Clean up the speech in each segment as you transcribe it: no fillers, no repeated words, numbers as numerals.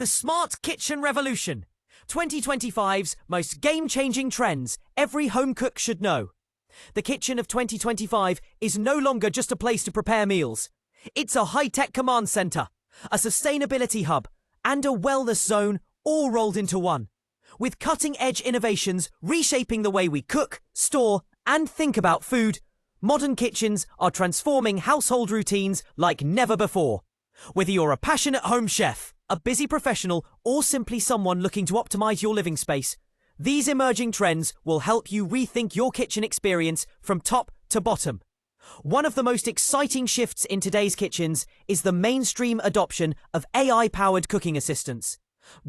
The Smart Kitchen Revolution. 2025's most game-changing trends every home cook should know. The kitchen of 2025 is no longer just a place to prepare meals. It's a high-tech command center, a sustainability hub, and a wellness zone all rolled into one. With cutting-edge innovations reshaping the way we cook, store, and think about food, modern kitchens are transforming household routines like never before. Whether you're a passionate home chef, a busy professional, or simply someone looking to optimize your living space, these emerging trends will help you rethink your kitchen experience from top to bottom. One of the most exciting shifts in today's kitchens is the mainstream adoption of AI-powered cooking assistants.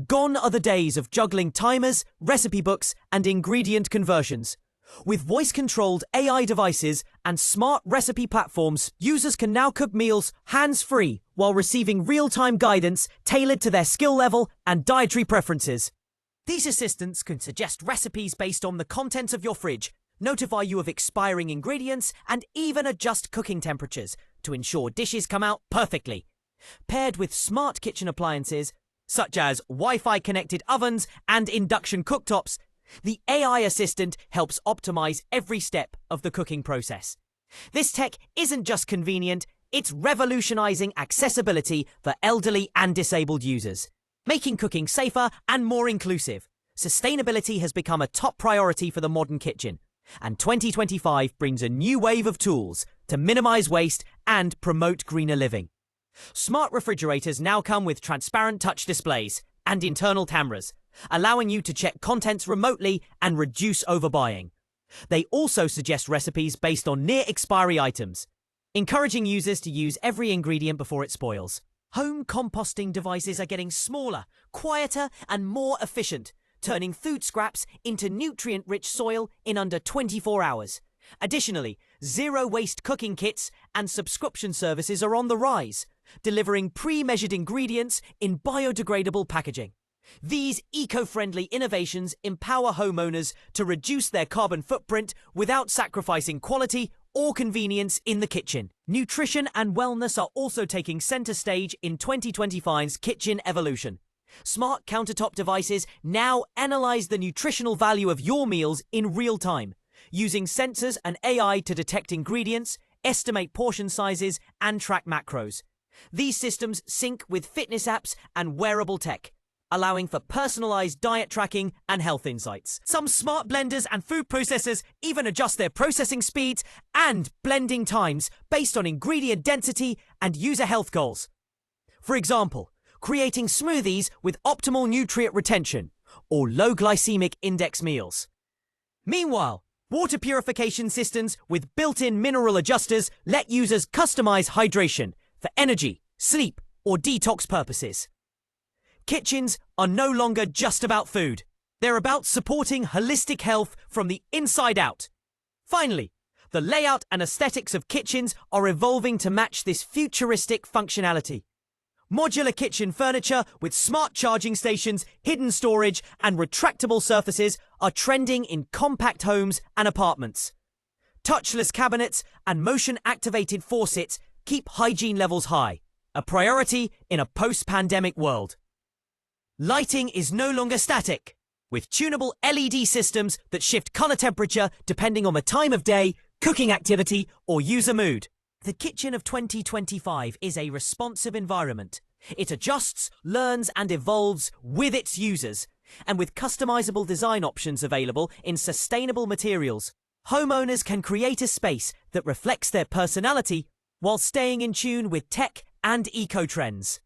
Gone are the days of juggling timers, recipe books, and ingredient conversions. With voice-controlled AI devices and smart recipe platforms, users can now cook meals hands-free while receiving real-time guidance tailored to their skill level and dietary preferences. These assistants can suggest recipes based on the contents of your fridge, notify you of expiring ingredients, and even adjust cooking temperatures to ensure dishes come out perfectly. Paired with smart kitchen appliances, such as Wi-Fi connected ovens and induction cooktops, the AI assistant helps optimize every step of the cooking process. This tech isn't just convenient, it's revolutionizing accessibility for elderly and disabled users, making cooking safer and more inclusive. Sustainability has become a top priority for the modern kitchen, and 2025 brings a new wave of tools to minimize waste and promote greener living. Smart refrigerators now come with transparent touch displays and internal cameras, allowing you to check contents remotely and reduce overbuying. They also suggest recipes based on near-expiry items, encouraging users to use every ingredient before it spoils. Home composting devices are getting smaller, quieter, and more efficient, turning food scraps into nutrient-rich soil in under 24 hours. Additionally, zero-waste cooking kits and subscription services are on the rise, delivering pre-measured ingredients in biodegradable packaging. These eco-friendly innovations empower homeowners to reduce their carbon footprint without sacrificing quality or convenience in the kitchen. Nutrition and wellness are also taking center stage in 2025's kitchen evolution. Smart countertop devices now analyze the nutritional value of your meals in real time, using sensors and AI to detect ingredients, estimate portion sizes, and track macros. These systems sync with fitness apps and wearable tech, allowing for personalized diet tracking and health insights. Some smart blenders and food processors even adjust their processing speeds and blending times based on ingredient density and user health goals. For example, creating smoothies with optimal nutrient retention or low glycemic index meals. Meanwhile, water purification systems with built-in mineral adjusters let users customize hydration for energy, sleep, or detox purposes. Kitchens are no longer just about food. They're about supporting holistic health from the inside out. Finally, the layout and aesthetics of kitchens are evolving to match this futuristic functionality. Modular kitchen furniture with smart charging stations, hidden storage, and retractable surfaces are trending in compact homes and apartments. Touchless cabinets and motion-activated faucets keep hygiene levels high, a priority in a post-pandemic world. Lighting is no longer static, with tunable LED systems that shift color temperature depending on the time of day, cooking activity, or user mood. The kitchen of 2025 is a responsive environment. It adjusts, learns, and evolves with its users. And with customizable design options available in sustainable materials, homeowners can create a space that reflects their personality while staying in tune with tech and eco-trends.